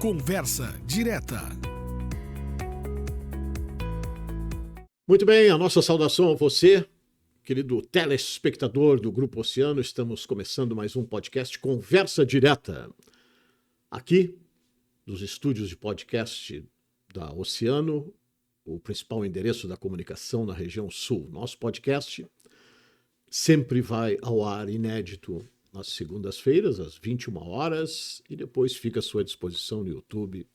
Conversa direta. Muito bem, a nossa saudação a você, querido telespectador do Grupo Oceano. Estamos começando mais um podcast Conversa Direta. Aqui, dos estúdios de podcast da Oceano, o principal endereço da comunicação na região sul. Nosso podcast sempre vai ao ar inédito nas segundas-feiras, às 21 horas, e depois fica à sua disposição no YouTube.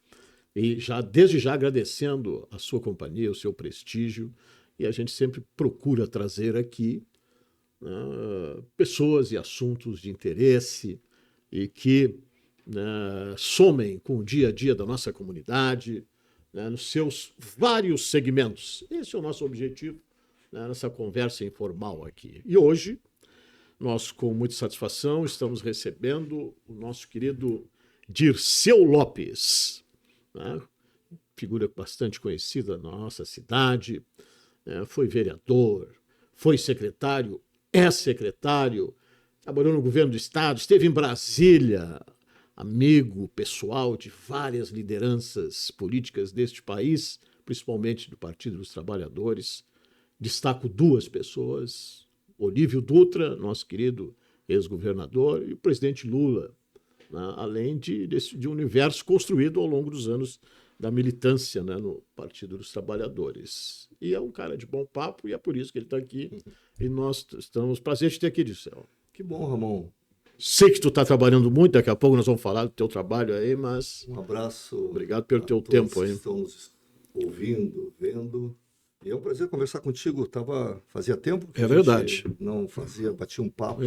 E desde já agradecendo a sua companhia, o seu prestígio, e a gente sempre procura trazer aqui pessoas e assuntos de interesse e que somem com o dia a dia da nossa comunidade, nos seus vários segmentos. Esse é o nosso objetivo nessa conversa informal aqui. E hoje, nós, com muita satisfação, estamos recebendo o nosso querido Dirceu Lopes, figura bastante conhecida na nossa cidade, foi vereador, foi secretário, é secretário, trabalhou no governo do estado, esteve em Brasília, amigo pessoal de várias lideranças políticas deste país, principalmente do Partido dos Trabalhadores. Destaco duas pessoas: Olívio Dutra, nosso querido ex-governador, e o presidente Lula, além de um universo construído ao longo dos anos da militância no Partido dos Trabalhadores. E é um cara de bom papo, e é por isso que ele está aqui. E nós estamos... Prazer de ter aqui, Dirceu. Que bom, Ramon. Sei que tu está trabalhando muito, daqui a pouco nós vamos falar do teu trabalho aí, mas... Um abraço. Obrigado pelo teu tempo aí. Estão nos ouvindo, vendo. E é um prazer conversar contigo. Fazia tempo que verdade. Não batia um papo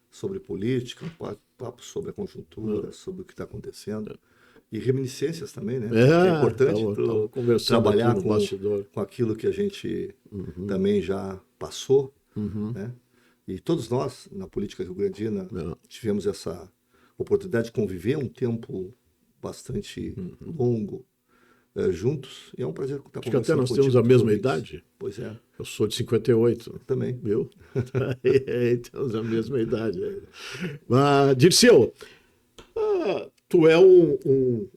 sobre política, um papo sobre a conjuntura, sobre o que está acontecendo. E reminiscências também, né? É importante trabalhar com aquilo que a gente também já passou, né? E todos nós, na política rio-grandina, tivemos essa oportunidade de conviver um tempo bastante longo juntos. E é um prazer estar conversando. Acho que até nós temos a mesma idade. Pois é. Eu sou de 58. Também. Viu? Temos a mesma idade. Mas, Dirceu, tu é um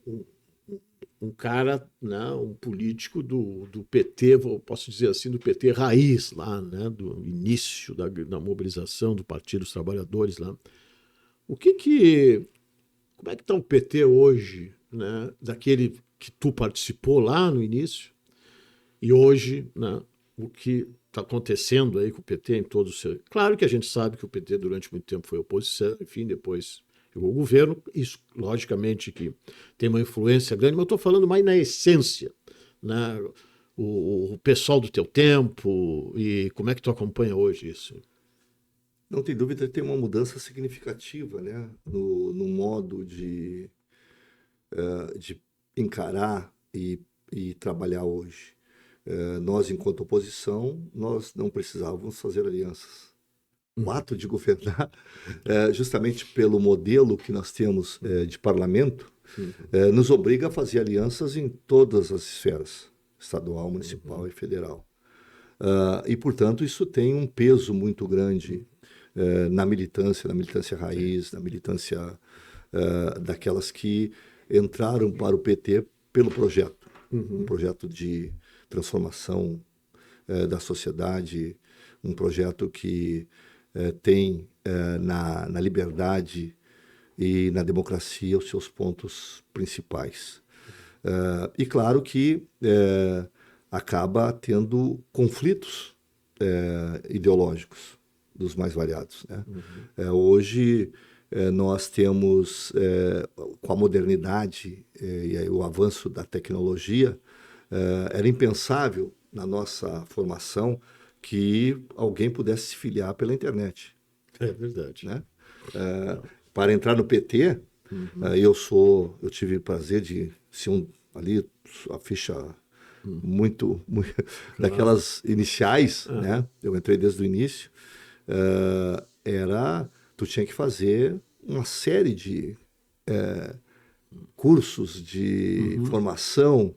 cara, um político do PT, posso dizer assim, do PT raiz lá, do início da mobilização do Partido dos Trabalhadores lá. Como é que está o PT hoje, daquele que tu participou lá no início, e hoje, o que está acontecendo aí com o PT em todo o seu... Claro que a gente sabe que o PT durante muito tempo foi oposição, enfim, depois chegou o governo, isso logicamente que tem uma influência grande, mas eu estou falando mais na essência, o pessoal do teu tempo, e como é que tu acompanha hoje isso? Não tem dúvida que tem uma mudança significativa, no modo de encarar e trabalhar hoje. Nós, enquanto oposição, nós não precisávamos fazer alianças. O ato de governar, justamente pelo modelo que nós temos de parlamento, nos obriga a fazer alianças em todas as esferas, estadual, municipal e federal. E, portanto, isso tem um peso muito grande na militância raiz, na militância daquelas que entraram para o PT pelo projeto, um projeto de transformação da sociedade, um projeto que tem na liberdade e na democracia os seus pontos principais. E claro que acaba tendo conflitos ideológicos dos mais variados, hoje nós temos, com a modernidade e aí o avanço da tecnologia, era impensável na nossa formação que alguém pudesse se filiar pela internet. É verdade. Para entrar no PT, eu tive o prazer de ser ali a ficha muito claro. Daquelas iniciais, Eu entrei desde o início. Tu tinha que fazer uma série de cursos de formação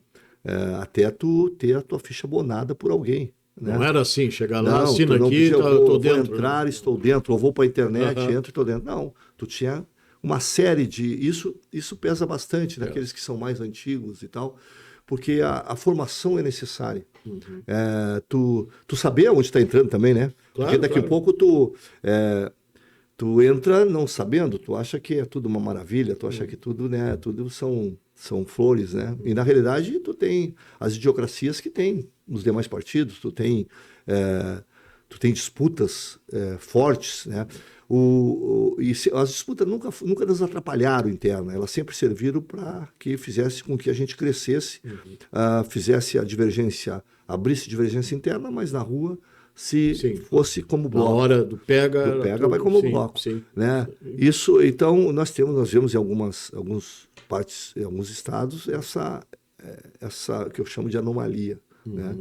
até tu ter a tua ficha abonada por alguém. Não era assim, chegar lá, assina aqui, estou dentro. Vou entrar, estou dentro, ou vou para a internet, entro e estou dentro. Não, tu tinha uma série de... Isso pesa bastante naqueles que são mais antigos e tal, porque a formação é necessária. Tu saber onde está entrando também, né? Porque daqui a pouco tu entra não sabendo, tu acha que é tudo uma maravilha, tu acha que tudo, né, tudo são flores, né? E na realidade tu tem as idiosincrasias que tem nos demais partidos, tu tem disputas fortes, né? As disputas nunca nos atrapalharam interna, elas sempre serviram para que fizesse com que a gente crescesse, fizesse a divergência, abrisse divergência interna, mas na rua fosse como bloco. Na hora do pega vai como bloco. Né? Isso, então, nós vemos em alguns estados essa que eu chamo de anomalia. Né?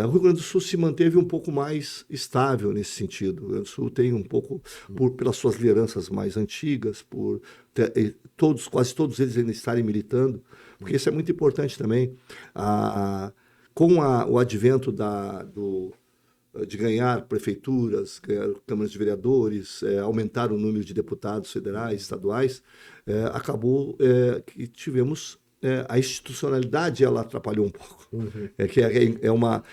O Rio Grande do Sul se manteve um pouco mais estável nesse sentido. O Rio Grande do Sul tem um pouco, pelas suas lideranças mais antigas, quase todos eles ainda estarem militando, porque isso é muito importante também. Com o advento de ganhar prefeituras, ganhar câmaras de vereadores, aumentar o número de deputados federais, estaduais, acabou que tivemos... a institucionalidade ela atrapalhou um pouco.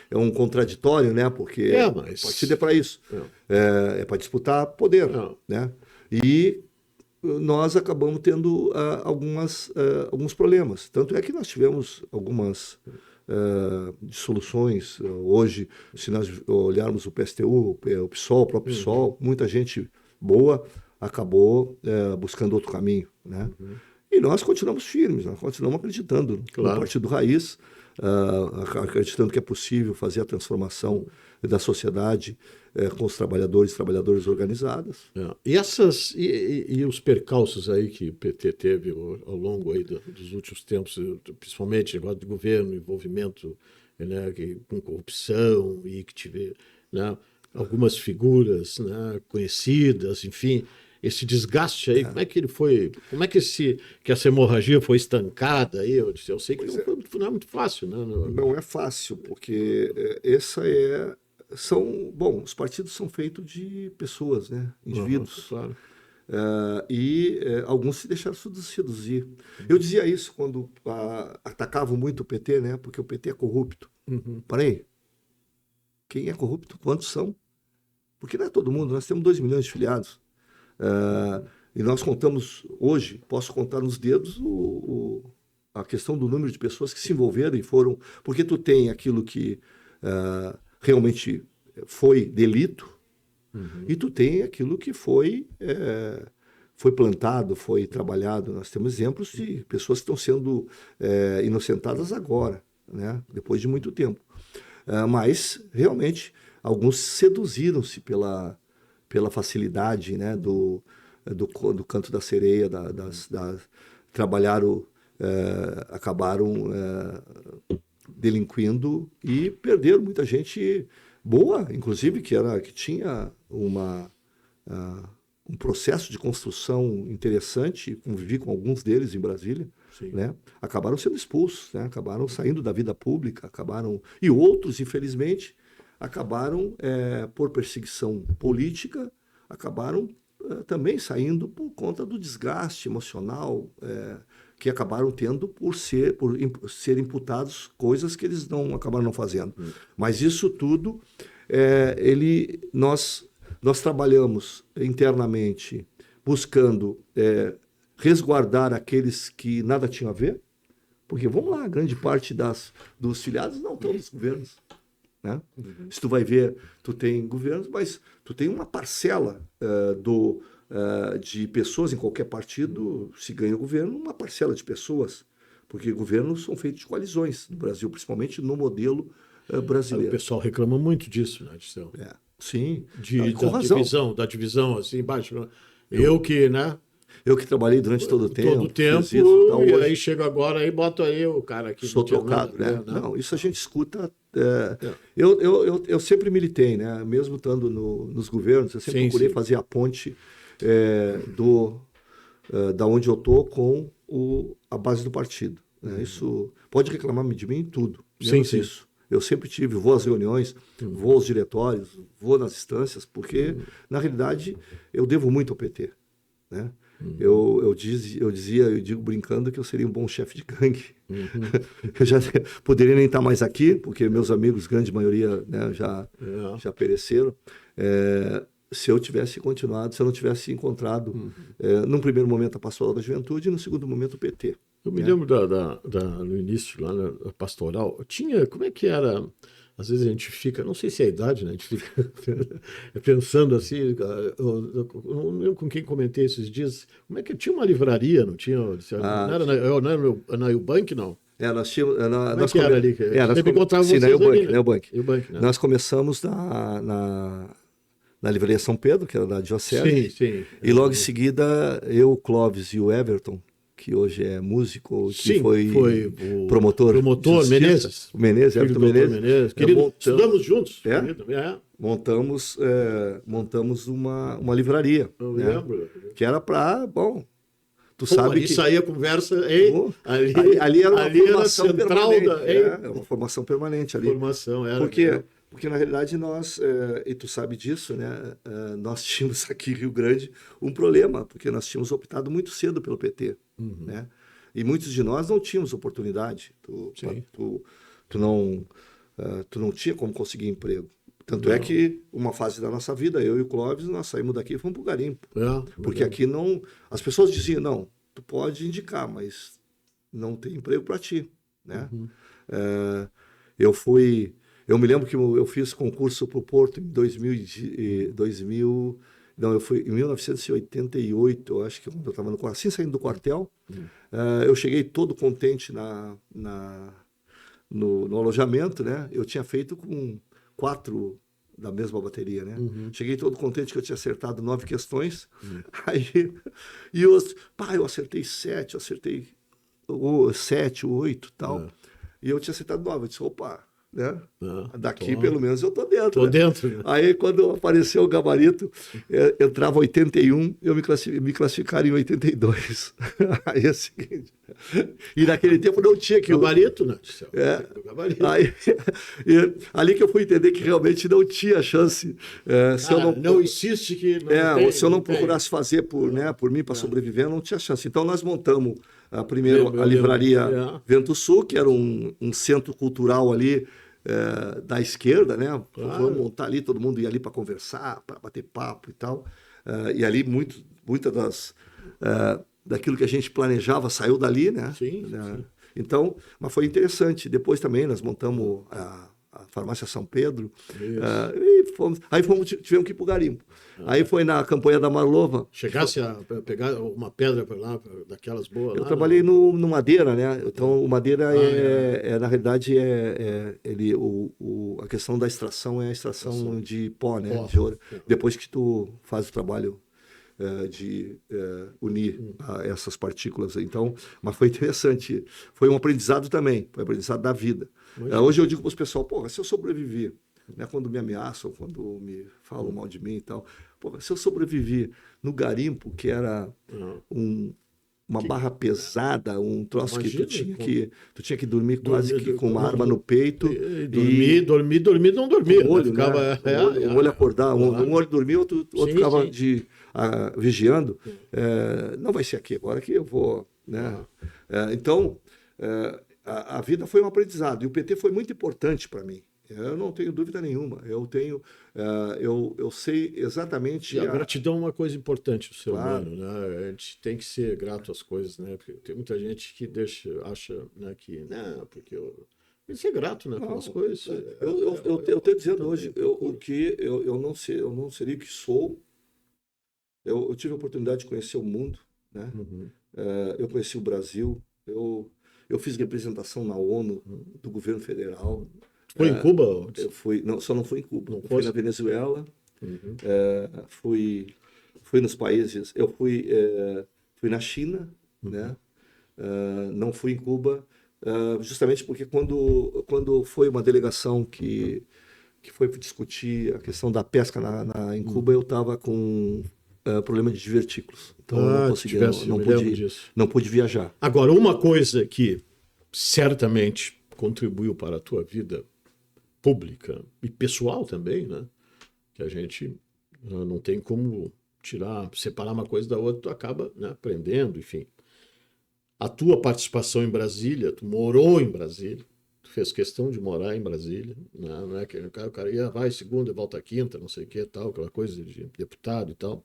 É um contraditório, né? Porque o partido é para isso. É para disputar poder. Né? E nós acabamos tendo alguns problemas. Tanto é que nós tivemos algumas dissoluções. Hoje, se nós olharmos o PSTU, o PSOL, o próprio PSOL, muita gente boa acabou buscando outro caminho, né? E nós continuamos firmes, nós continuamos acreditando no Partido Raiz, acreditando que é possível fazer a transformação da sociedade com os trabalhadoras organizadas. E os percalços aí que o PT teve ao longo aí dos últimos tempos, principalmente negócio de governo, envolvimento, né, com corrupção e que tive, né, algumas figuras, né, conhecidas, enfim... Esse desgaste aí, como é que ele foi? Como é que essa hemorragia foi estancada aí? Eu sei que não é muito fácil, né? Não é fácil, porque os partidos são feitos de pessoas, né? Indivíduos. Claro. Alguns se deixaram seduzir. Eu dizia isso quando atacavam muito o PT, né? Porque o PT é corrupto. Parei. Quem é corrupto? Quantos são? Porque não é todo mundo. Nós temos 2 milhões de filiados. E nós contamos hoje, posso contar nos dedos a questão do número de pessoas que se envolveram e foram, porque tu tem aquilo que realmente foi delito e tu tem aquilo que foi plantado, foi trabalhado. Nós temos exemplos de pessoas que estão sendo inocentadas agora, né? Depois de muito tempo. Mas realmente alguns seduziram-se pela facilidade, né, do canto da sereia, acabaram delinquindo e perderam muita gente boa, inclusive, que tinha um processo de construção interessante, convivi com alguns deles em Brasília, né, acabaram sendo expulsos, né, acabaram saindo da vida pública, e outros, infelizmente, acabaram, por perseguição política, acabaram também saindo por conta do desgaste emocional que acabaram tendo por ser imputados coisas que eles acabaram não fazendo. Mas isso tudo, nós trabalhamos internamente buscando resguardar aqueles que nada tinham a ver, porque, vamos lá, grande parte dos filiados não estão nos governos. Né? Se tu vai ver, tu tem governos, mas tu tem uma parcela de pessoas em qualquer partido, se ganha o governo, uma parcela de pessoas, porque governos são feitos de coalizões no Brasil, principalmente no modelo brasileiro. O pessoal reclama muito disso, né, Dirceu? Sim, da divisão assim embaixo. Né? Eu que trabalhei durante todo o tempo. E aí chega agora e boto aí o cara aqui. Sou trocado, né? Não, isso a gente escuta. Eu sempre militei, né? Mesmo estando nos governos, eu sempre procurei fazer a ponte da onde eu estou com a base do partido. Né? Isso pode reclamar de mim em tudo. Isso. Eu sempre vou às reuniões, vou aos diretórios, vou nas instâncias, porque, na realidade, eu devo muito ao PT. Né? Eu dizia, eu digo brincando que eu seria um bom chefe de gangue. Eu já poderia nem estar mais aqui, porque meus amigos, grande maioria, né, já pereceram. Se eu tivesse continuado, se eu não tivesse encontrado, num primeiro momento, a Pastoral da Juventude e no segundo momento o PT. Eu me lembro no início, lá na Pastoral, tinha, como é que era? Às vezes a gente fica, não sei se é a idade, né? A gente fica pensando assim, eu não lembro com quem comentei esses dias, como é que tinha uma livraria, não tinha? Não era na Eubank, não? Nós tínhamos. Como é que era ali? Sempre encontrava sim, vocês ali, né? Eubank. Né? Nós começamos na Livraria São Pedro, que era da Diocese. Sim. E logo em seguida, eu, o Clóvis e o Everton, que hoje é músico, que foi o promotor Menezes. O Menezes, Everton Menezes. Querido, estudamos juntos. Montamos uma livraria. Eu lembro. Que era para, tu sabe ali que saía a conversa, ali era uma formação central permanente. Uma formação permanente ali. Porque na realidade nós, e tu sabe disso, né? Nós tínhamos aqui em Rio Grande um problema, porque nós tínhamos optado muito cedo pelo PT, né? E muitos de nós não tínhamos oportunidade. Tu não tinha como conseguir emprego. Tanto é que uma fase da nossa vida, eu e o Clóvis, nós saímos daqui e fomos para o garimpo. Porque aqui não... As pessoas diziam, não, tu pode indicar, mas não tem emprego para ti, né? Eu me lembro que eu fiz concurso para o Porto em 2000, não, eu fui em 1988, eu acho que quando eu estava assim saindo do quartel, eu cheguei todo contente no alojamento, né? Eu tinha feito com 4 da mesma bateria, né? Cheguei todo contente que eu tinha acertado 9 questões. E eu acertei 7, eu acertei 7, 8 e tal. E eu tinha acertado 9. Eu disse, opa, né? Daqui pelo menos eu tô dentro. Tô dentro. Né? Aí quando apareceu o gabarito, entrava 81, eu me classificaram em 82. Aí é o seguinte. E naquele tempo não tinha que. Gabarito, né? Gabarito. Ali que eu fui entender que realmente não tinha chance. Não insiste que. Se eu não procurasse fazer por mim para sobreviver, não tinha chance. Então nós montamos primeiro a livraria Vento Sul, que era um centro cultural ali. Da esquerda, né? Vamos montar ali, todo mundo ia ali para conversar, para bater papo e tal. E ali muita daquilo que a gente planejava saiu dali, né? Sim. Então, mas foi interessante. Depois também nós montamos a Farmácia São Pedro. Tivemos que ir para o garimpo. Aí foi na campanha da Marlova. Chegasse a pegar uma pedra para lá, daquelas boas? Eu trabalhei no Madeira, né? Então, o Madeira na realidade, a questão da extração é a extração de pó, né? De ouro. Depois que tu faz o trabalho de unir essas partículas. Então, mas foi interessante. Foi um aprendizado também, foi um aprendizado da vida. Hoje eu digo para os pessoal, se eu sobreviver, né, quando me ameaçam, quando me falam mal de mim e tal, se eu sobreviver no garimpo, que era uma barra pesada, um troço. Imagina, que tu tinha que dormir quase que com uma arma no peito. Dormir, não dormia. Um olho acordar, um olho dormia, outro ficava vigiando. Não vai ser aqui, agora que eu vou. Né? Então, a vida foi um aprendizado. E o PT foi muito importante para mim. Eu não tenho dúvida nenhuma. Eu sei exatamente. E a gratidão é uma coisa importante do ser humano, né? A gente tem que ser grato às coisas, né? Porque tem muita gente que acha, né, que não, porque eu tem que ser grato, né, pelas coisas. Eu estou dizendo hoje eu não seria o que sou. Eu tive a oportunidade de conhecer o mundo, né? Eu conheci o Brasil. Eu fiz representação na ONU do governo federal. Foi em Cuba? Eu fui, só não fui em Cuba. Fui na Venezuela, fui nos países. Eu fui na China, né? Não fui em Cuba, justamente porque quando foi uma delegação que foi discutir a questão da pesca em Cuba, eu estava com problema de divertículos. Então eu não consegui, não pude viajar. Agora, uma coisa que certamente contribuiu para a tua vida pública e pessoal também, né? Que a gente não tem como separar uma coisa da outra, tu acaba, né, aprendendo, enfim. A tua participação em Brasília, tu morou em Brasília, tu fez questão de morar em Brasília, né? Não é que o cara ia, vai segunda, volta quinta, não sei o que, tal, aquela coisa de deputado e tal.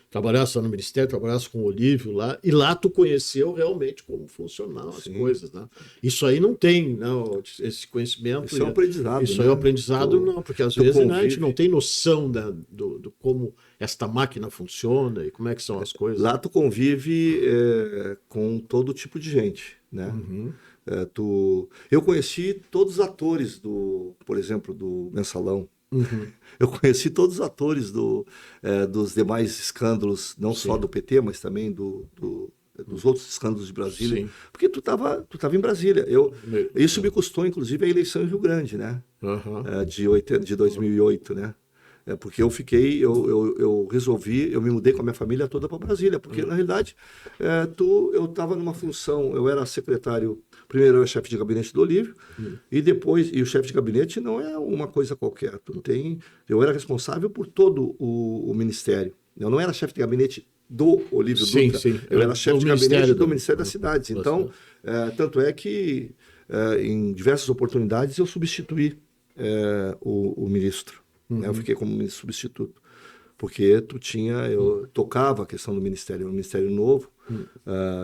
Trabalhasse lá no Ministério, trabalhasse com o Olívio lá, e lá tu conheceu realmente como funcionavam as coisas, né? Isso aí não tem, não, esse conhecimento. Isso é um aprendizado, Isso né? aí é um aprendizado, não, porque às vezes, né, a gente convive. não tem noção do como esta máquina funciona e como é que são as coisas. Lá tu convive com todo tipo de gente, né? Eu conheci todos os atores por exemplo, do Mensalão. Eu conheci todos os atores dos demais escândalos, não só do PT, mas também dos outros escândalos de Brasília. Sim. Porque tu tava em Brasília. Isso me custou, inclusive, a eleição em Rio Grande, né? De 2008, né? Porque eu resolvi, eu me mudei com a minha família toda para Brasília, porque na realidade eu estava numa função, eu era secretário, primeiro eu era chefe de gabinete do Olívio, e depois, e o chefe de gabinete não é uma coisa qualquer, eu era responsável por todo o ministério, eu não era chefe de gabinete do Olívio Dutra, eu era chefe de gabinete do Ministério das Cidades, então, tanto é que em diversas oportunidades eu substituí o ministro. Eu fiquei como ministro substituto, porque eu tocava a questão do ministério, um ministério novo.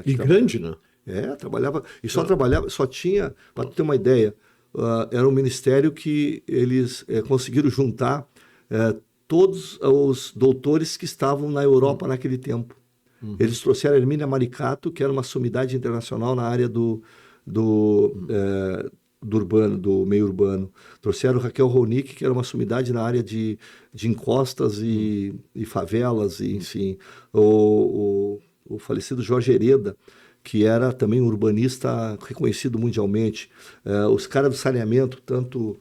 E grande, né? Trabalhava, e só tinha, para ter uma ideia, era um ministério que eles conseguiram juntar todos os doutores que estavam na Europa naquele tempo. Eles trouxeram a Hermínia Maricato, que era uma sumidade internacional na área do urbano, do meio urbano. Trouxeram Raquel Ronick, que era uma sumidade na área de encostas e favelas, e, enfim. O falecido Jorge Hereda, que era também um urbanista reconhecido mundialmente. Os caras do saneamento, tanto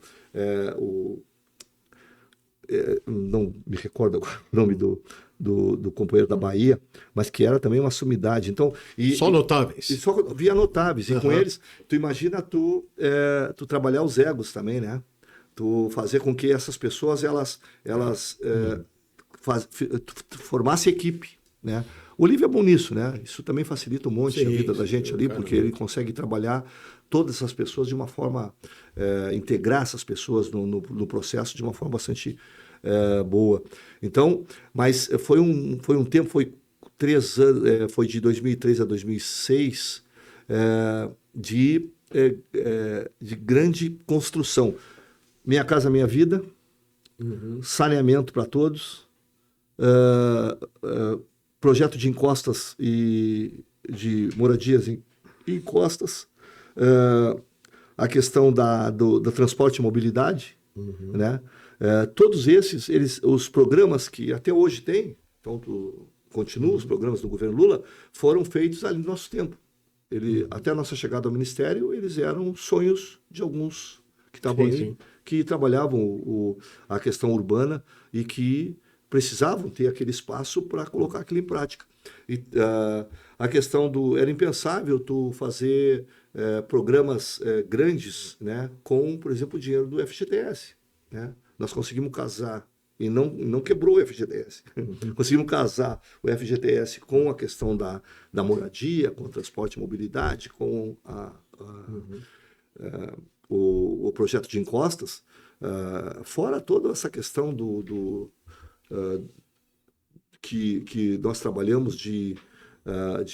não me recordo agora o nome do companheiro da Bahia, mas que era também uma sumidade. Então, só notáveis. E só via notáveis. E com eles, tu imagina tu trabalhar os egos também, né? Tu fazer com que essas pessoas, elas formassem equipe, né? O Olívio é bom nisso, né? Isso também facilita um monte a vida da gente ali, porque ele consegue trabalhar todas essas pessoas de uma forma, integrar essas pessoas no processo de uma forma bastante boa. Então, mas foi um tempo, foi 3 anos, foi de 2003 a 2006, de grande construção. Minha Casa Minha Vida, saneamento para todos, projeto de encostas e de moradias em encostas, a questão do transporte e mobilidade, né? Todos os programas que até hoje tem, então continuam os programas do governo Lula, foram feitos ali no nosso tempo. Até a nossa chegada ao ministério, eles eram sonhos de alguns que estavam ali, que trabalhavam a questão urbana e que precisavam ter aquele espaço para colocar aquilo em prática. E a questão era impensável tu fazer programas grandes, né, com, por exemplo, o dinheiro do FGTS, né? Nós conseguimos casar, e não quebrou o FGTS, conseguimos casar o FGTS com a questão da moradia, com o transporte e mobilidade, com o projeto de encostas, fora toda essa questão que nós trabalhamos de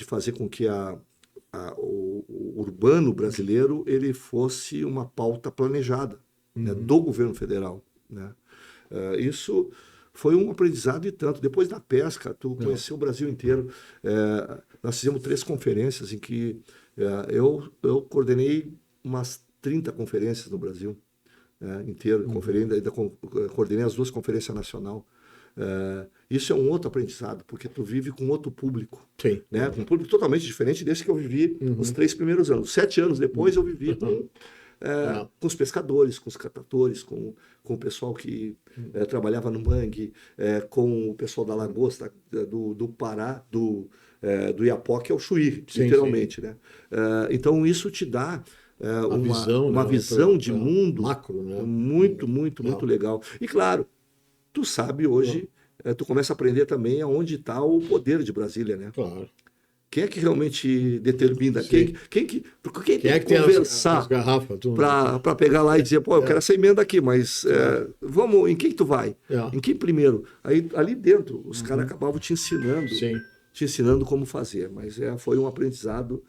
fazer com que o urbano brasileiro ele fosse uma pauta planejada, né, do governo federal, né? Isso foi um aprendizado e tanto. Depois da pesca, tu conheceu o Brasil inteiro. Nós fizemos 3 conferências em que eu coordenei umas 30 conferências no Brasil inteiro. Coordenei as 2 conferências nacionais. Isso é um outro aprendizado, porque tu vive com outro público, né? Com um público totalmente diferente desse que eu vivi os 3 primeiros anos. 7 anos depois eu vivi com os pescadores, com os catadores, com o pessoal que trabalhava no mangue, com o pessoal da lagosta, do Pará, do Iapó, que é o Chuí, literalmente, né? Então isso te dá uma visão de mundo macro, né? muito legal. E claro, tu sabe hoje tu começa a aprender também aonde está o poder de Brasília, né? Claro. Quem é que realmente determina? Sim. Quem tem Quem é que que tem conversar as garrafas? para pegar lá e dizer, pô, eu quero essa emenda aqui, mas vamos, em quem que tu vai? É. Em quem primeiro? Aí, ali dentro, os caras acabavam te ensinando como fazer. Mas foi um aprendizado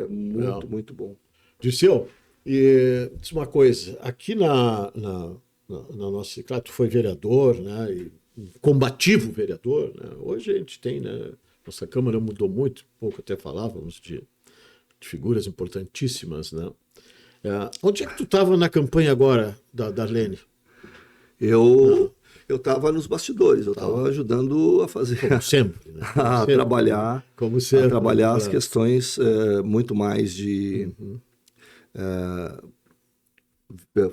muito, muito bom. Dirceu, e diz uma coisa, aqui na nossa... Claro, tu foi vereador, né? E um combativo vereador, né? Hoje a gente tem, né? Nossa Câmara mudou muito, pouco até falávamos de figuras importantíssimas, né? Onde é que tu estava na campanha agora da Darlene? Eu estava nos bastidores, eu estava ajudando a fazer, Como sempre, né? Como a sempre, trabalhar, como sempre, a trabalhar as claro. questões muito mais de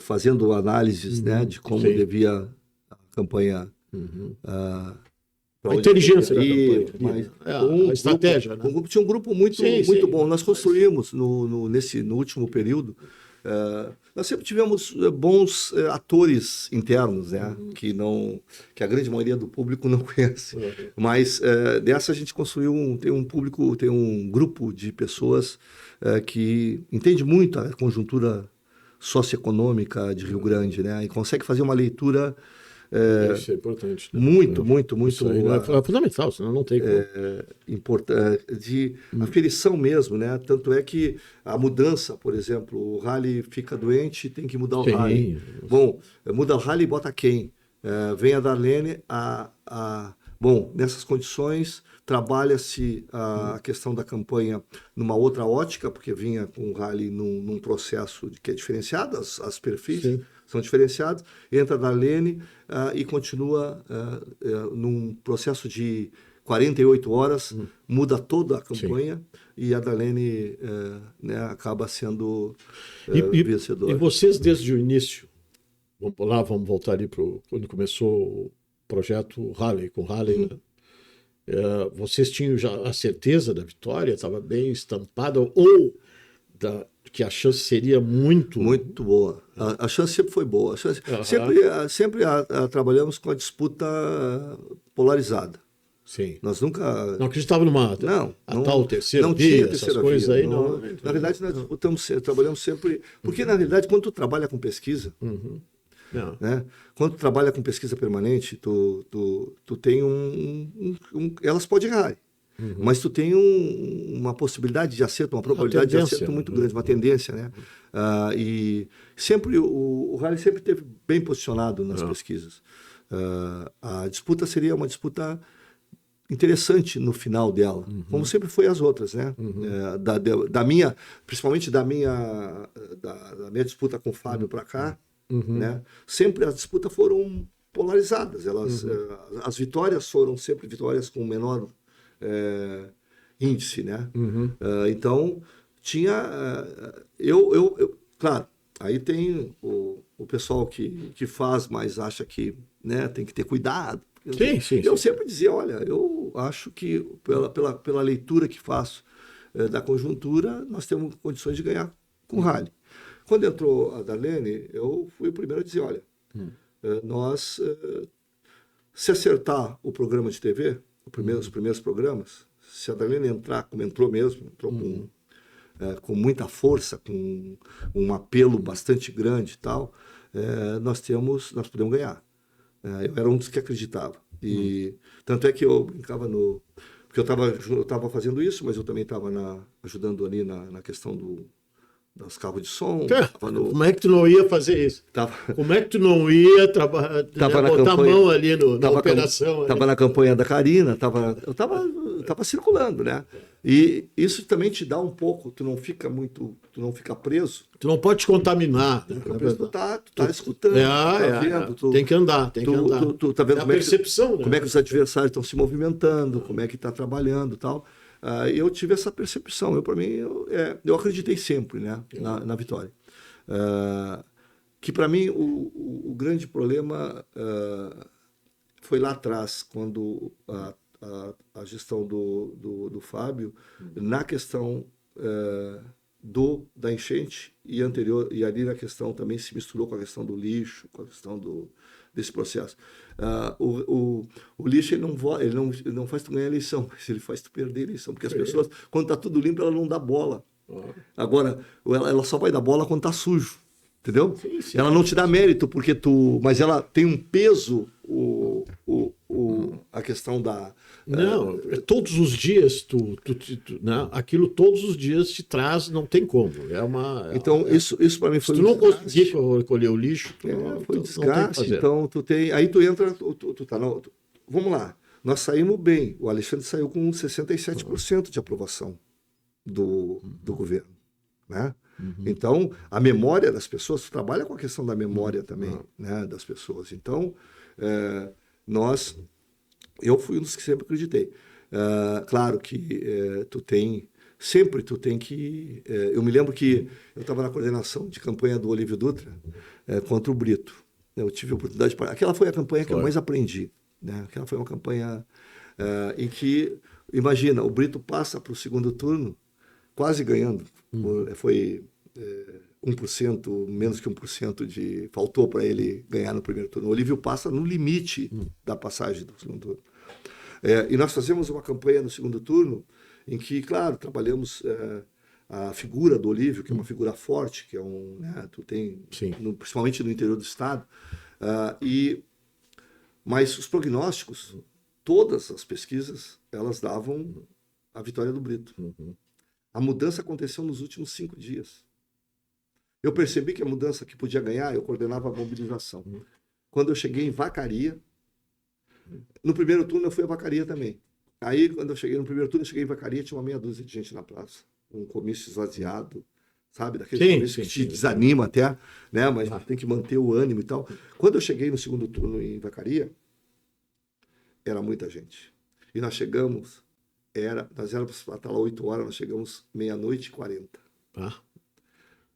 fazendo análises, né, de como Sim. devia a campanha para A onde inteligência da devia ir, campanha, mas a estratégia, né? tinha um grupo muito Sim, muito sim. bom. Nós construímos no último período. Nós sempre tivemos bons atores internos, né? Que a grande maioria do público não conhece. Mas dessa a gente construiu tem um grupo de pessoas que entende muito a conjuntura socioeconômica de Rio Grande, né? E consegue fazer uma leitura Isso é importante, né? muito, muito, muito Isso aí é fundamental, senão não tem como. de aferição mesmo, né? Tanto é que a mudança, por exemplo, o Rally fica doente, tem que mudar o Sim. Rally. Bom, muda o Rally e bota quem? Vem a Darlene, bom, nessas condições, trabalha-se a questão da campanha numa outra ótica, porque vinha com o Rally num processo que é diferenciado, as perfis Sim. são diferenciados, entra a Darlene e continua num processo de 48 horas, muda toda a campanha e a Darlene né, acaba sendo E vencedora. vocês, desde o início, vamos voltar ali para quando começou o projeto Rally, com Rally, né? Vocês tinham já a certeza da vitória, estava bem estampada, ou que a chance seria muito... Muito boa. A chance sempre foi boa. Sempre trabalhamos com a disputa polarizada. Sim. Nós nunca... Não acreditava numa tal terceira não via, tinha essas terceira coisas via. aí. Na verdade, nós trabalhamos sempre... Porque, na realidade, quando tu trabalha com pesquisa, né? Quando tu trabalha com pesquisa permanente, tu tem elas podem errar. Mas tu tem uma possibilidade de acerto, uma probabilidade de acerto muito grande, uma tendência, né? E sempre o Rally sempre esteve bem posicionado nas pesquisas. A disputa seria uma disputa interessante no final dela, como sempre foi as outras, né? Principalmente da minha disputa com o Fábio para cá, né? Sempre as disputas foram polarizadas. As vitórias foram sempre vitórias com menor índice, né? Então tinha claro, aí tem o pessoal que faz, mas acha que, né, tem que ter cuidado. Eu sempre dizia, olha, eu acho que pela leitura que faço da conjuntura, nós temos condições de ganhar com o Rally. Quando entrou a Darlene, eu fui o primeiro a dizer, olha, nós, se acertar o programa de TV, os primeiros programas, se a Darlene entrar, como entrou mesmo, entrou com muita força, com um apelo bastante grande e tal, nós podemos ganhar. Eu era um dos que acreditava. E tanto é que eu brincava porque eu estava fazendo isso, mas eu também estava ajudando ali na questão dos carros de som. Como é que tu não ia fazer isso? Como é que tu não ia botar a mão ali na operação? Estava na campanha da Karina, eu estava circulando, né? E isso também te dá um pouco, tu não fica preso. Tu não pode te contaminar. Né? Tu tá escutando, tá vendo. Tem que andar, Tu tá vendo percepção, né? Como é que os adversários estão se movimentando, como é que está trabalhando e tal. Eu tive essa percepção. Para mim, eu acreditei sempre, né, na vitória. Que para mim o grande problema foi lá atrás, quando a gestão do Fábio, na questão da enchente e ali na questão também se misturou com a questão do lixo, com a questão desse processo. O lixo ele não faz tu ganhar a eleição, mas ele faz tu perder a eleição, porque as pessoas, quando está tudo limpo, ela não dá bola. Agora, ela só vai dar bola quando está sujo, entendeu? Sim. Ela não te dá mérito, mas ela tem um peso, a questão da... Não, todos os dias né? Aquilo todos os dias te traz, não tem como. Então, isso para mim foi se tu não conseguir recolher o lixo, foi desgaste. Não então, aí tu entra, tu tá vamos lá, nós saímos bem. O Alexandre saiu com 67% de aprovação do governo, né? Então, a memória das pessoas, tu trabalha com a questão da memória também, né, das pessoas. Então, eu fui um dos que sempre acreditei. Claro que sempre tu tem que... eu me lembro que eu estava na coordenação de campanha do Olívio Dutra contra o Brito. Eu tive a oportunidade de... Aquela foi a campanha que eu mais aprendi, né? Aquela foi uma campanha em que, imagina, o Brito passa para o segundo turno quase ganhando. Foi 1%, menos que 1% faltou para ele ganhar no primeiro turno. O Olívio passa no limite da passagem do segundo turno. E nós fazemos uma campanha no segundo turno em que, claro, trabalhamos a figura do Olívio, que é uma figura forte, que é né, tu tem, principalmente no interior do estado, mas os prognósticos, todas as pesquisas, elas davam a vitória do Brito. A mudança aconteceu nos últimos 5 dias. Eu percebi que a mudança que podia ganhar, eu coordenava a mobilização. Quando eu cheguei em Vacaria, no primeiro turno eu fui a Vacaria também. Aí, quando eu cheguei no primeiro turno, eu cheguei em Vacaria, tinha uma meia dúzia de gente na praça. Um comício esvaziado, sabe? Daquele comício que te desanima até, né? Mas tem que manter o ânimo e tal. Quando eu cheguei no segundo turno em Vacaria, era muita gente. E nós chegamos, nós éramos para estar lá 8 horas, nós chegamos 00:40.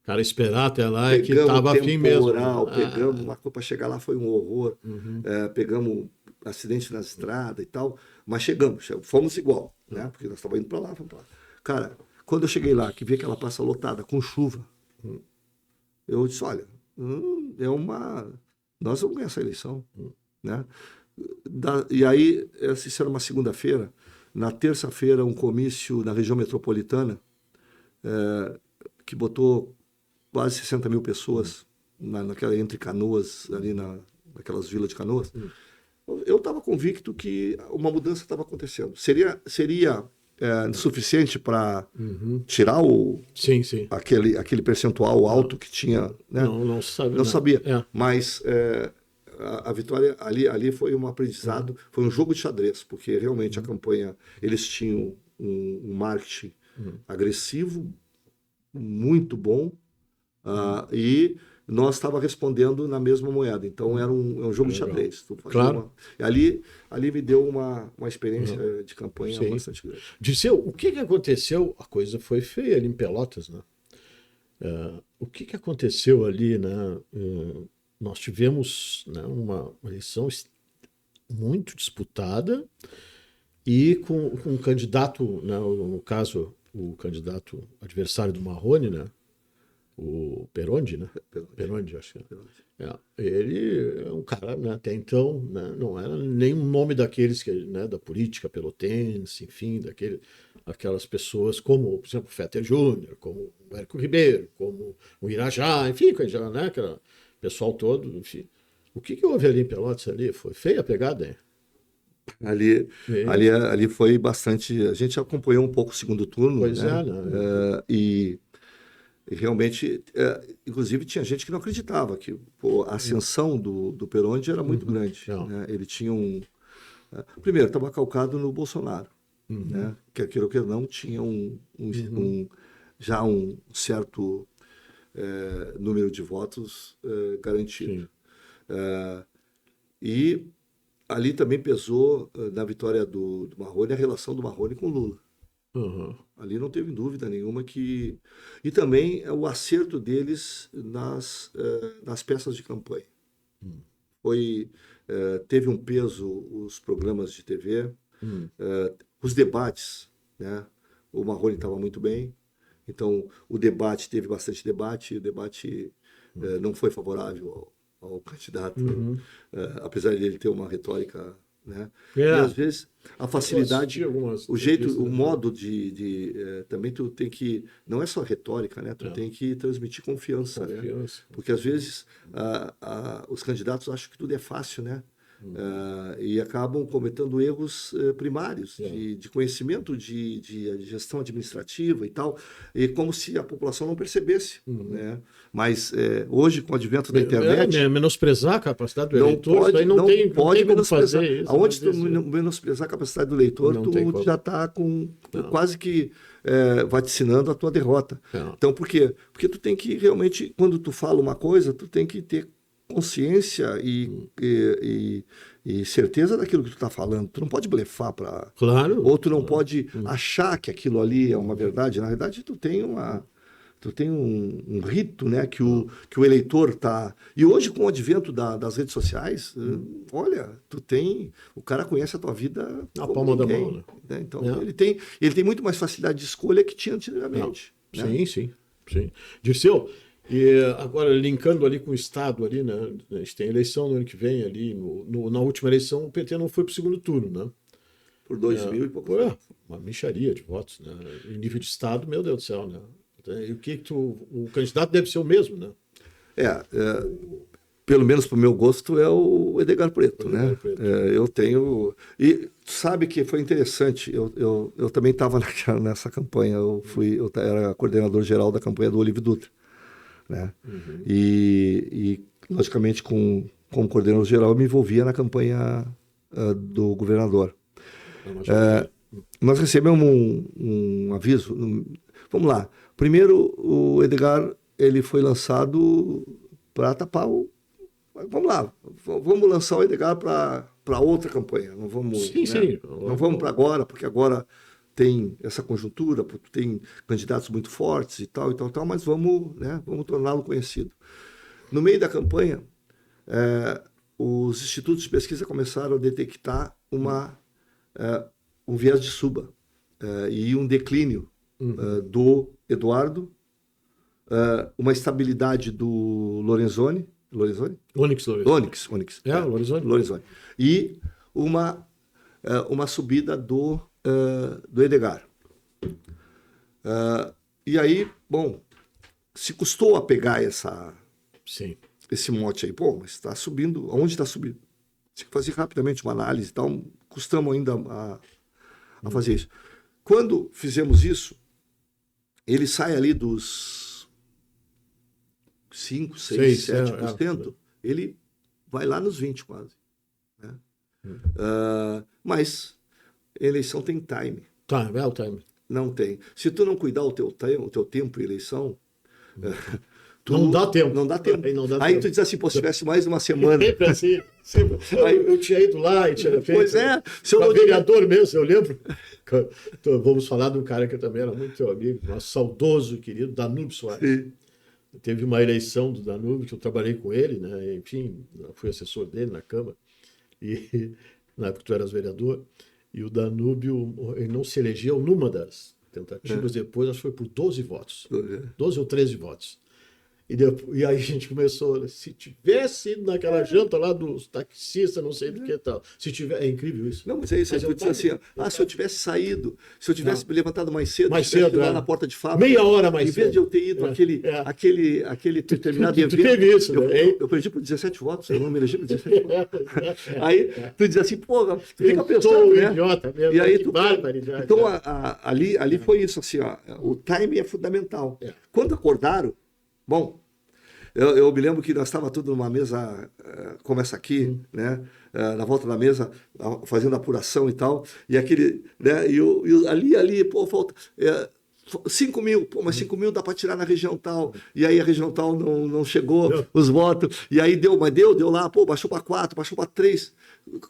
Cara, esperar até lá é que estava afim mesmo. Pegamos uma coisa para chegar lá, foi um horror. Pegamos acidente na estrada e tal, mas chegamos, fomos igual, né? Porque nós estávamos indo para lá, fomos para lá. Cara, quando eu cheguei lá, que vi aquela praça lotada, com chuva, eu disse, olha, nós vamos ganhar essa eleição, né? E aí, isso era uma segunda-feira, na terça-feira, um comício na região metropolitana, que botou quase 60 mil pessoas entre Canoas, ali naquelas vilas de Canoas. Eu estava convicto que uma mudança estava acontecendo. Seria suficiente para tirar aquele percentual alto que tinha, né? Não sabia. Não sabia. Mas a vitória ali foi um aprendizado, foi um jogo de xadrez, porque realmente a campanha, eles tinham um marketing agressivo, muito bom, e nós estávamos respondendo na mesma moeda. Então era um jogo de xadrez. Claro. Ali me deu uma experiência de campanha bastante grande. Dirceu, o que aconteceu? A coisa foi feia ali em Pelotas, né? O que aconteceu ali, né? Nós tivemos, né, uma eleição muito disputada e com um candidato, né, no caso, o candidato adversário do Marrone, né? O Perondi, né? Perondi, acho que é. Ele é um cara, né, até então, né, não era nenhum nome daqueles né, da política pelotense, enfim, aquelas pessoas como, por exemplo, o Fetter Júnior, como o Érico Ribeiro, como o Irajá, enfim, né, aquele pessoal todo, enfim. O que houve ali em Pelotas ali? Foi feia a pegada, hein? Ali foi bastante... A gente acompanhou um pouco o segundo turno, pois né? Né? E realmente, inclusive, tinha gente que não acreditava que a ascensão do Perondi era muito grande. Né? Ele tinha primeiro, estava calcado no Bolsonaro, né? Quer queira ou quer não, tinha já um certo número de votos garantido. E ali também pesou, na vitória do Marrone, a relação do Marrone com o Lula. Ali não teve dúvida nenhuma que... E também o acerto deles nas peças de campanha. Teve um peso os programas de TV, os debates, né? O Marrone estava muito bem, então o debate, teve bastante debate, o debate não foi favorável ao candidato, Uhum. apesar de ele ter uma retórica, né? É. E às vezes a facilidade, Algumas o jeito, entrevistas, o né? modo também tu tem que, não é só retórica, né? Tu tem que transmitir confiança, né? Confiança. Porque às vezes os candidatos acham que tudo é fácil, né? E acabam cometendo erros primários de conhecimento de gestão administrativa e tal, e como se a população não percebesse, né? Mas hoje, com o advento da internet, Menosprezar a capacidade do não eleitor, isso pode, aí não tem como menosprezar. fazer isso. Aonde né? tu menosprezar a capacidade do leitor, Não tem tu como. já está quase que vaticinando a tua derrota. Não. Então, por quê? Porque tu tem que realmente, quando tu fala uma coisa, tu tem que ter consciência e certeza daquilo que tu está falando. Tu não pode blefar para... Claro. Ou tu não pode achar que aquilo ali é uma verdade. Na verdade, tu tem um rito, né, que o eleitor está... E hoje, com o advento das redes sociais, olha, o cara conhece a tua vida Na como palma da ninguém, mão, né? Então, ele tem muito mais facilidade de escolha que tinha antigamente. Não. Né? Sim. Dirceu, e agora linkando ali com o Estado, ali, né? A gente tem eleição no ano que vem ali. Na última eleição, o PT não foi para o segundo turno, né? Por 2.000 e pouco. Uma mixaria de votos, né? Em nível de Estado, meu Deus do céu, né? E o candidato deve ser o mesmo, né? Pelo menos para o meu gosto, é o Edgar Preto, né? Preto. Eu tenho... E sabe que foi interessante, eu também estava nessa campanha, eu era coordenador geral da campanha do Olívio Dutra, né? Uhum. E logicamente, como coordenador geral, eu me envolvia na campanha do governador. Nós recebemos um aviso. Vamos lá. Primeiro, o Edgar ele foi lançado para tapar o... Vamos lá, vamos lançar o Edgar para outra campanha. Não vamos, sim. Não vamos para agora, porque agora tem essa conjuntura, porque tem candidatos muito fortes e tal, mas vamos torná-lo conhecido. No meio da campanha, os institutos de pesquisa começaram a detectar um viés de suba e um declínio do Eduardo, uma estabilidade do Lorenzoni. Onyx. Lorenzoni. E uma subida do Edgar. E aí, bom, se custou a pegar esse mote aí. Pô, mas está subindo. Aonde está subindo? Tem que fazer rapidamente uma análise e tal. Custamos ainda a fazer isso. Quando fizemos isso, ele sai ali dos 5, 6, 7%. Ele vai lá nos 20 quase. Né? Mas eleição tem time. É o time. Não tem. Se tu não cuidar o teu tempo em eleição... não dá tempo. Não dá tempo. Aí tu diz assim, pô, se tivesse mais uma semana... Sempre assim. Eu tinha ido lá e tinha feito... Pois é. Vereador mesmo, eu lembro. Vamos falar de um cara que também era muito teu amigo, nosso saudoso, querido Danúbio Soares. Sim. Teve uma eleição do Danúbio, que eu trabalhei com ele, né? Enfim, fui assessor dele na Câmara, e na época tu eras vereador, e o Danúbio ele não se elegeu numa das tentativas, depois acho que foi por 12 votos, 12 ou 13 votos. E aí a gente começou, se tivesse ido naquela janta lá dos taxistas, não sei do que tal, se tiver, é incrível isso. Não, mas é isso, tu disse assim, se eu tivesse saído, se eu tivesse me levantado mais cedo, lá na porta de fábrica, meia hora mais cedo. Em vez de eu ter ido aquele determinado evento, teve isso, eu perdi por 17 votos, eu não me elegi por 17 votos. Aí tu diz assim, pô, tu fica pensando, né? Idiota mesmo, e aí então, ali foi isso, assim, ó, o time é fundamental. Quando acordaram, bom, eu me lembro que nós estávamos tudo numa mesa como essa aqui, né? Na volta da mesa, fazendo apuração e tal, e aquele, né? E ali, pô, falta 5 mil, pô, mas 5 mil dá para tirar na região tal, e aí a região tal não chegou, os votos, e aí deu lá, pô, baixou para 4, baixou para 3,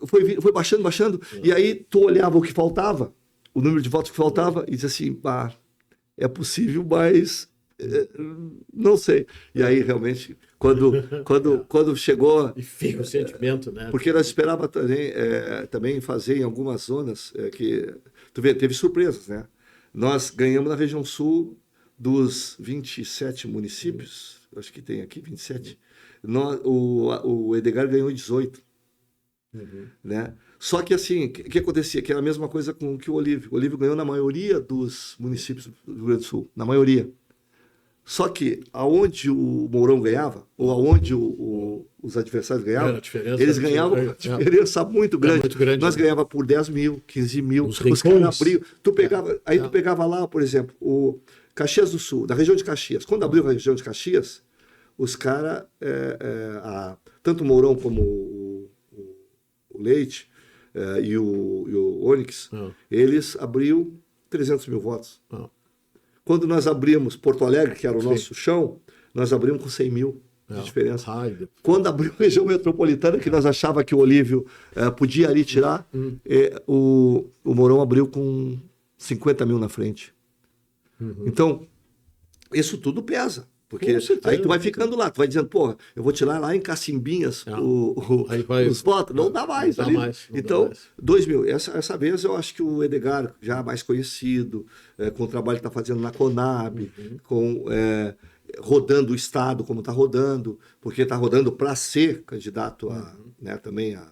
foi baixando, e aí tu olhava o que faltava, o número de votos que faltava, e dizia assim, é possível, mas... não sei. E aí, realmente, quando chegou... E fica o sentimento, né? Porque nós esperávamos também fazer em algumas zonas que... Tu vê, teve surpresas, né? Nós ganhamos na região sul dos 27 municípios, acho que tem aqui 27. O Edgar ganhou 18. Né? Só que assim, o que acontecia? Que era a mesma coisa com que o Olívio. O Olívio ganhou na maioria dos municípios do Rio Grande do Sul, na maioria. Só que aonde o Mourão ganhava, ou aonde os adversários ganhavam, eles ganhavam uma diferença muito grande. Nós ganhava por 10 mil, 15 mil. Os caras abriam. Tu pegava lá, por exemplo, o Caxias do Sul, da região de Caxias. Quando abriu a região de Caxias, os caras, tanto o Mourão como o Leite e o Onyx, eles abriam 300 mil votos. Quando nós abrimos Porto Alegre, que era o nosso chão, nós abrimos com 100 mil de diferença. Quando abriu a região metropolitana, que nós achava que o Olívio podia ali tirar, o Mourão abriu com 50 mil na frente. Então, isso tudo pesa. Porque aí tu vai ficando lá, tu vai dizendo, porra, eu vou tirar lá em Cacimbinhas os votos. Não dá mais. Então, 2 mil. Essa vez eu acho que o Edgar, já mais conhecido, com o trabalho que está fazendo na Conab, rodando o Estado como está rodando, porque está rodando para ser candidato também a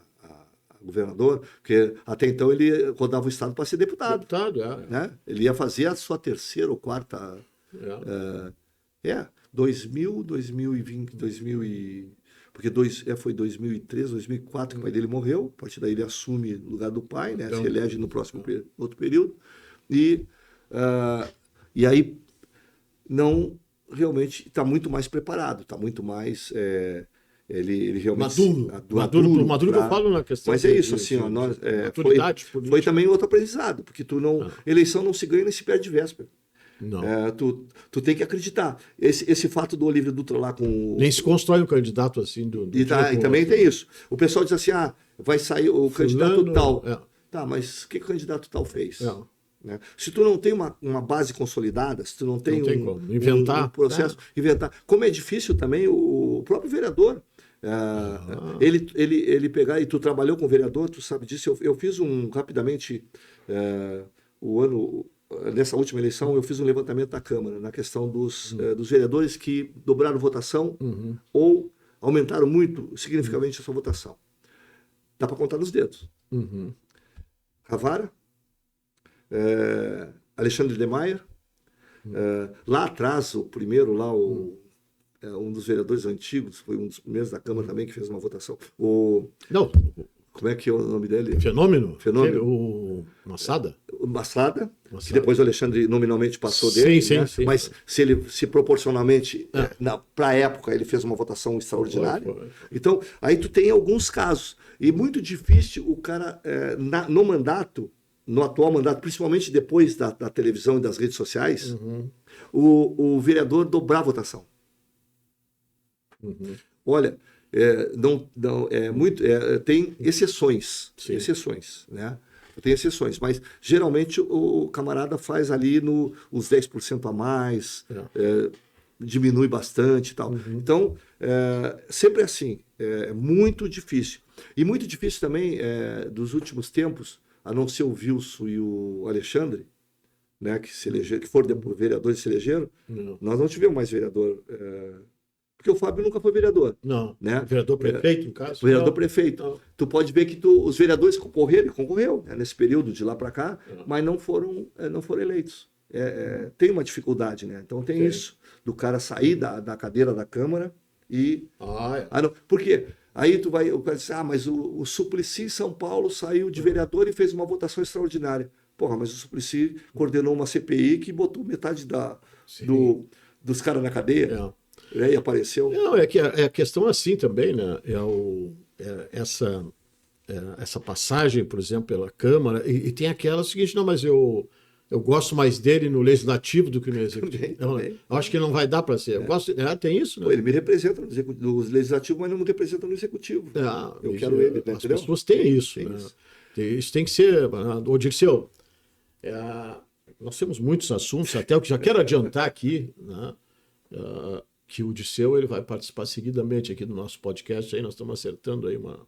governador, porque até então ele rodava o Estado para ser deputado. Né? Ele ia fazer a sua terceira ou quarta... 2000, 2020, porque foi 2003, 2004 que o pai dele morreu, a partir daí ele assume o lugar do pai, né? Se elege no próximo outro período, e aí não realmente está muito mais preparado, está muito mais ele realmente maduro que eu falo na questão. Mas é isso, assim, foi também outro aprendizado, porque eleição não se ganha nem se perde de véspera. Não. Tu tem que acreditar. Esse fato do Olívio Dutra lá com... Nem se constrói um candidato assim. E também tem isso. O pessoal diz assim, vai sair o candidato tal. Tá, mas o que o candidato tal fez? Né? Se tu não tem uma base consolidada, se tu não tem, como inventar, um processo, inventar. Como é difícil também o próprio vereador. Ele pegar, e tu trabalhou com o vereador, tu sabe disso. Eu fiz rapidamente, nessa última eleição, eu fiz um levantamento da Câmara na questão dos vereadores que dobraram votação ou aumentaram muito significativamente a sua votação. Dá para contar nos dedos. Ravara, Alexandre de Maia, lá atrás, o primeiro lá, um dos vereadores antigos, foi um dos primeiros da Câmara também que fez uma votação. Como é que é o nome dele? Fenômeno. O Massada? O Massada, que depois o Alexandre nominalmente passou dele. Sim. Mas se proporcionalmente, para a época, ele fez uma votação extraordinária. Então, aí tu tem alguns casos. E muito difícil o cara, no atual mandato, principalmente depois da televisão e das redes sociais, o vereador dobrar a votação. Olha... tem exceções, né? Tem exceções, mas geralmente o camarada faz ali os 10% a mais, diminui bastante e tal. Então, sempre assim, é muito difícil. E muito difícil também, dos últimos tempos, a não ser o Wilson e o Alexandre, né, que foram vereadores e se elegeram, nós não tivemos mais vereador... Porque o Fábio nunca foi vereador. Não. Né? Vereador prefeito, no caso? Vereador prefeito. Não. Tu pode ver que os vereadores concorreu nesse período de lá para cá, mas não foram eleitos. Tem uma dificuldade, né? Então tem isso, do cara sair da cadeira da Câmara e... não. Por quê? Aí o cara diz, mas o Suplicy em São Paulo saiu de vereador e fez uma votação extraordinária. Porra, mas o Suplicy coordenou uma CPI que botou metade dos caras na cadeia. E apareceu. Não, é a questão assim também, né? Essa passagem, por exemplo, pela Câmara, e tem aquela seguinte, não, mas eu gosto mais dele no legislativo do que no executivo. Também. Eu acho que não vai dar para ser. Tem isso, né? Pô, ele me representa no legislativo, mas não me representa no executivo. Eu quero ele, né? As pessoas têm isso. Né? Isso tem que ser. Ô, Dirceu, nós temos muitos assuntos, até o que já quero adiantar aqui, né? Que o Dirceu ele vai participar seguidamente aqui do nosso podcast. Aí nós estamos acertando aí uma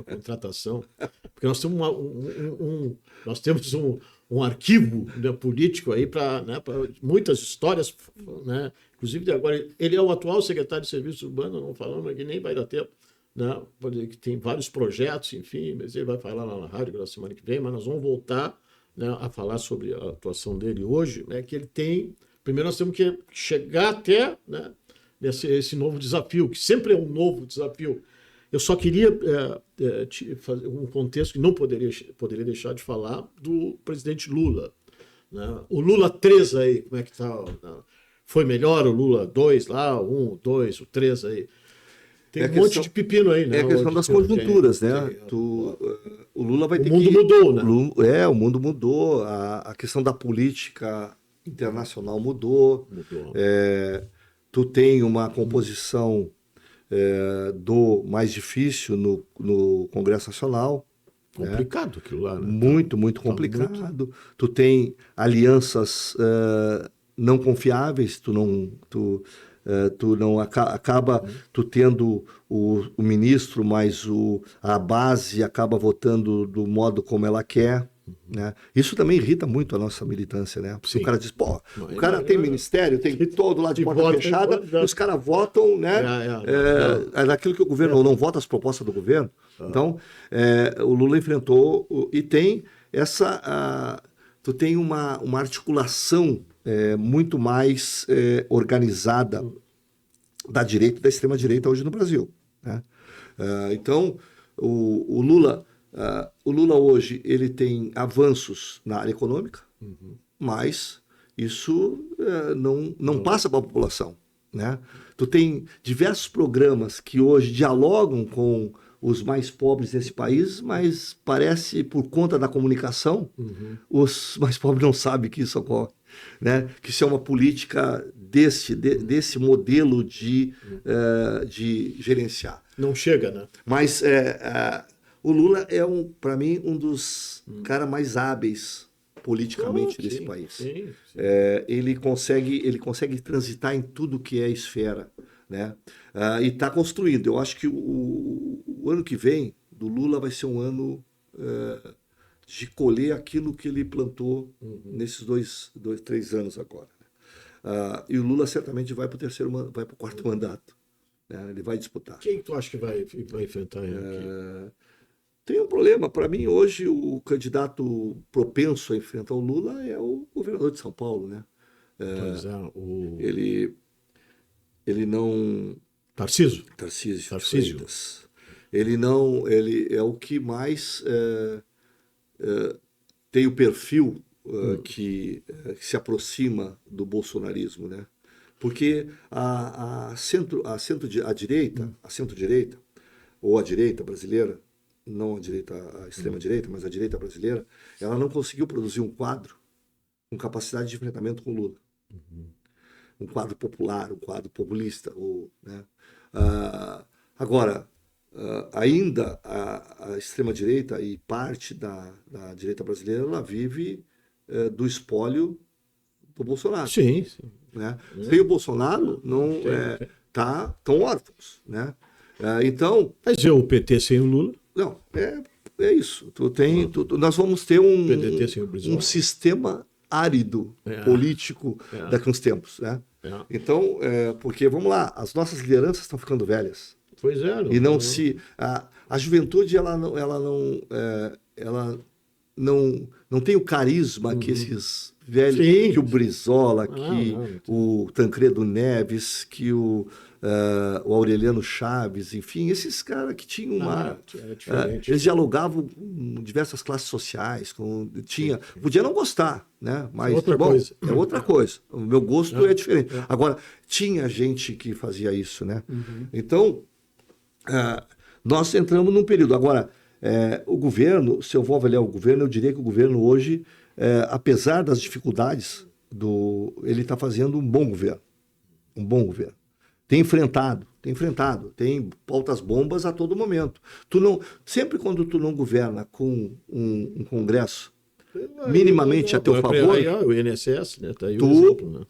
contratação, porque nós temos um arquivo, né, político aí para, né, muitas histórias, né? Inclusive agora ele é o atual secretário de Serviços Urbanos, não falamos aqui, nem vai dar tempo, né? Que tem vários projetos, enfim, mas ele vai falar lá na rádio na semana que vem, mas nós vamos voltar, né, a falar sobre a atuação dele hoje, né, que ele tem. Primeiro nós temos que chegar até, né, esse novo desafio, que sempre é um novo desafio. Eu só queria fazer um contexto que não poderia deixar de falar do presidente Lula, né? O Lula 3 aí, como é que está? Foi melhor o Lula 2 lá, o 1, o 2, o 3 aí? Tem um monte de pepino aí, né? É a questão das conjunturas, né? O Lula vai ter que... O mundo mudou, né? O mundo mudou, a questão da política internacional mudou. Tu tem uma composição do mais difícil no Congresso Nacional. Complicado aquilo lá, né? Muito, muito complicado. Tu tem alianças não confiáveis, acaba tu tendo o ministro, mas a base acaba votando do modo como ela quer. Né? Isso também irrita muito a nossa militância, né? Porque o cara diz, pô, o cara tem ministério, tem todo lá de porta fechada, e os caras votam, né? É daquilo que o governo não vota as propostas do governo. Então, o Lula enfrentou e tem tu tem uma articulação muito mais organizada da direita e da extrema-direita hoje no Brasil. Né? Então, o Lula hoje ele tem avanços na área econômica, mas isso não passa para a população. Né? Tu tem diversos programas que hoje dialogam com os mais pobres desse país, mas parece, por conta da comunicação, os mais pobres não sabem que isso ocorre. Né? Que isso é uma política desse modelo de gerenciar. Não chega, né? Mas o Lula é, para mim, um dos caras mais hábeis politicamente desse país. Sim. Ele consegue transitar em tudo que é esfera. Né? E está construindo. Eu acho que o ano que vem do Lula vai ser um ano de colher aquilo que ele plantou nesses 3 anos agora. Né? E o Lula certamente vai para o quarto mandato. Né? Ele vai disputar. Quem tu acha que vai enfrentar ele aqui? Tem um problema. Para mim, hoje, o candidato propenso a enfrentar o Lula é o governador de São Paulo. Né? Ele não... Tarcísio Freitas. Ele é o que mais tem o perfil que se aproxima do bolsonarismo, né? Porque a centro-direita, ou a direita brasileira, não a extrema-direita, mas a direita brasileira, ela não conseguiu produzir um quadro com capacidade de enfrentamento com Lula. Um quadro popular, um quadro populista. Né? Agora, ainda a extrema-direita e parte da direita brasileira, ela vive do espólio do Bolsonaro. Sim. Né? Sem o Bolsonaro, estão órfãos. Né? Então... Mas é o PT sem o Lula? Não, é isso. Nós vamos ter um sistema árido político daqui a uns tempos. Né? Então, porque, vamos lá, as nossas lideranças estão ficando velhas. Pois é. E não se... A juventude, ela não tem o carisma que esses velhos... Sim. Que o Brizola, o Tancredo Neves, que o Aureliano Chaves, enfim, esses caras que tinham uma... eles dialogavam com diversas classes sociais, podia não gostar, né? Mas coisa. É outra coisa. O meu gosto é diferente. Agora, tinha gente que fazia isso, né? Então, nós entramos num período. Agora, o governo, se eu vou avaliar o governo, eu diria que o governo hoje, apesar das dificuldades, ele está fazendo um bom governo. Um bom governo. Tem enfrentado, tem pautas bombas a todo momento. Sempre quando tu não governa com um Congresso minimamente a teu favor, o INSS, né? Tá aí tu o exemplo, né?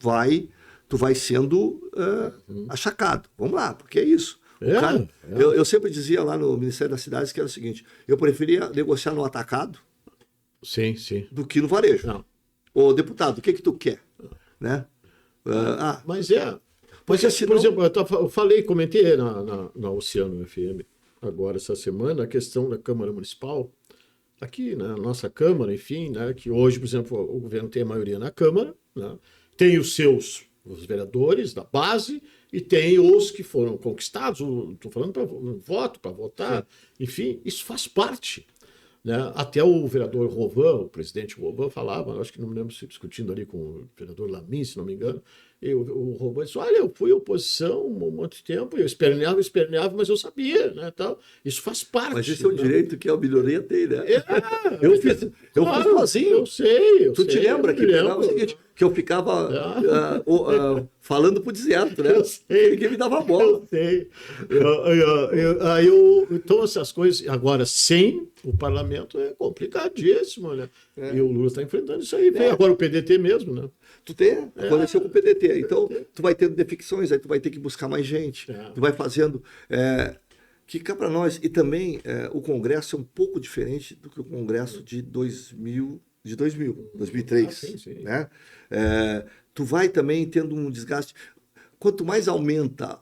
vai sendo achacado. Vamos lá, porque é isso. Eu sempre dizia lá no Ministério das Cidades que era o seguinte: eu preferia negociar no atacado Sim, sim. do que no varejo. Não. Ô, deputado, o que tu quer? Né? Mas é. Porque Mas, senão- por exemplo, eu falei, comentei na Oceano FM agora essa semana a questão da Câmara Municipal. Aqui na nossa Câmara, enfim, né, que hoje, por exemplo, o governo tem a maioria na Câmara, né, tem os vereadores da base e tem os que foram conquistados, estou falando para um voto, para votar, enfim, isso faz parte. Né? Até o vereador Rovan, o presidente Rovan, falava, acho que não me lembro se discutindo ali com o vereador Lamin, se não me engano, e o Rovan disse, olha, eu fui oposição um monte de tempo, eu esperneava, mas eu sabia, né, tal. Isso faz parte. Mas esse é o né? direito que a minoria tem, né? Eu fiz claro, sozinho. Eu sei. Tu te lembra que lembro. era o seguinte, que eu ficava falando pro deserto, né? Eu sei. Ninguém me dava bola. Eu sei. Então, essas coisas. Agora, sem o parlamento é complicadíssimo, né? E o Lula está enfrentando isso aí. Vem agora o PDT mesmo, né? Tu tem, aconteceu com o PDT. Então, tu vai tendo defecções, aí tu vai ter que buscar mais gente. Tu vai fazendo. Que cá para nós. E também o Congresso é um pouco diferente do que o Congresso de 2003. Sim. Né? Tu vai também tendo um desgaste. Quanto mais aumenta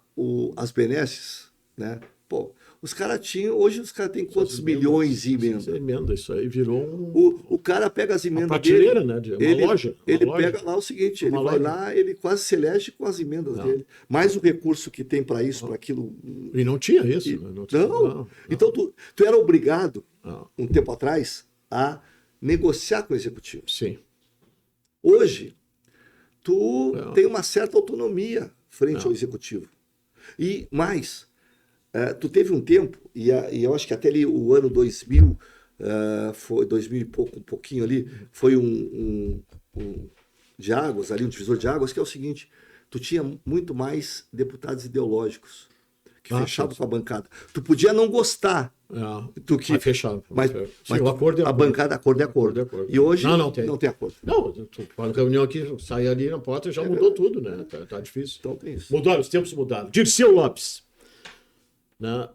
as benesses, né? Pô, os caras tinham. Hoje os caras têm quantos milhões de emendas? Emenda, isso aí virou O cara pega as emendas prateleira, dele. né? De uma Ele, loja. Ele pega lá o seguinte, ele vai lá, ele quase se elege com as emendas dele. Mais o recurso que tem para isso, para aquilo. E não tinha isso. Né? Não. Então tu era obrigado, um tempo atrás, a negociar com o executivo. Sim. Hoje, tu tem uma certa autonomia frente ao executivo. E mais, tu teve um tempo, e eu acho que até ali o ano 2000, foi 2000 e pouco, um pouquinho ali, foi um de águas, ali um divisor de águas, que é o seguinte, tu tinha muito mais deputados ideológicos que fechavam com a bancada. Tu podia não gostar Mas fechava. Mas o acordo é a bancada, acordo é acordo. E hoje não tem acordo. Não, tu faz reunião aqui, sai ali na porta e já mudou tudo, né? Tá difícil. Então tem isso. Os tempos mudaram. Dirceu Lopes. Né?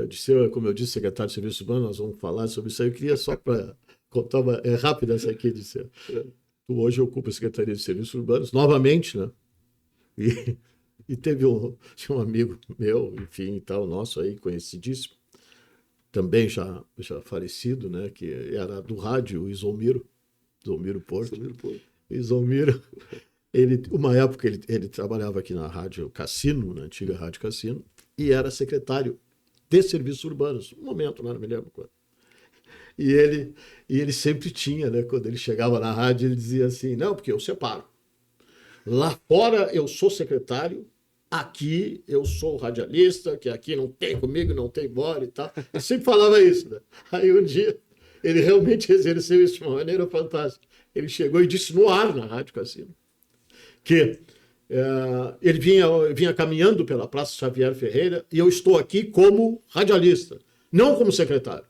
Dirceu, como eu disse, secretário de Serviços Urbanos, nós vamos falar sobre isso aí. Eu queria só para contar rápida essa aqui, Dirceu. Tu hoje ocupa a Secretaria de Serviços Urbanos, novamente, né? E tinha um amigo meu, enfim, e tal, nosso aí, conhecidíssimo, também já falecido, né? Que era do rádio, o Isolmiro Porto. Isolmiro, uma época ele trabalhava aqui na Rádio Cassino, na antiga Rádio Cassino, e era secretário de Serviços Urbanos. Um momento, não me lembro quando. E ele sempre tinha, né? Quando ele chegava na rádio, ele dizia assim, não, porque eu separo. Lá fora eu sou secretário, aqui eu sou radialista, que aqui não tem comigo, não tem bola e tal. Ele sempre falava isso, né? Aí um dia ele realmente exerceu isso de uma maneira fantástica. Ele chegou e disse no ar na Rádio Cassino que ele vinha caminhando pela Praça Xavier Ferreira e eu estou aqui como radialista, não como secretário.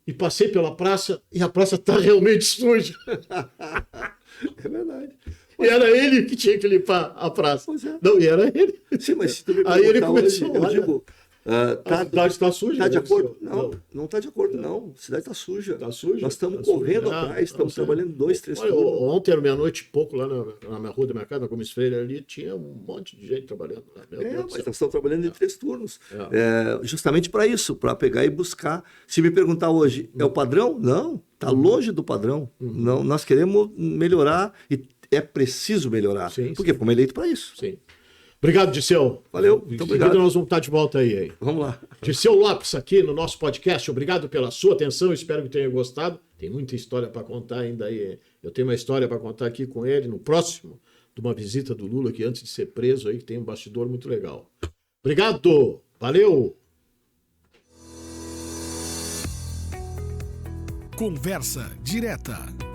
E passei pela praça e a praça está realmente suja. É verdade. E era ele que tinha que limpar a praça. Pois é. Não, e era ele. Sim, mas se tu me Aí ele começou, hoje, eu digo, a cidade está suja. Está de né, acordo? senhor? Não está de acordo, não. A cidade está suja. Está suja. Nós estamos tá correndo suja. atrás, estamos trabalhando 2, 3 Olha, turnos. ontem era meia-noite e pouco lá na minha rua da minha casa, na Gomes Freire ali, tinha um monte de gente trabalhando lá. Meu Deus do Mas céu. nós estamos trabalhando em 3 turnos. Justamente para isso, para pegar e buscar. Se me perguntar hoje, é o padrão? Não, está longe do padrão. Não, nós queremos melhorar e é preciso melhorar. Sim, porque fomos eleitos para isso. Sim. Obrigado, Dirceu. Valeu, muito obrigado. Nós vamos estar de volta aí. Vamos lá. Dirceu Lopes aqui no nosso podcast. Obrigado pela sua atenção. Espero que tenha gostado. Tem muita história para contar ainda aí. Eu tenho uma história para contar aqui com ele no próximo, de uma visita do Lula, que antes de ser preso aí, que tem um bastidor muito legal. Obrigado. Valeu. Conversa direta.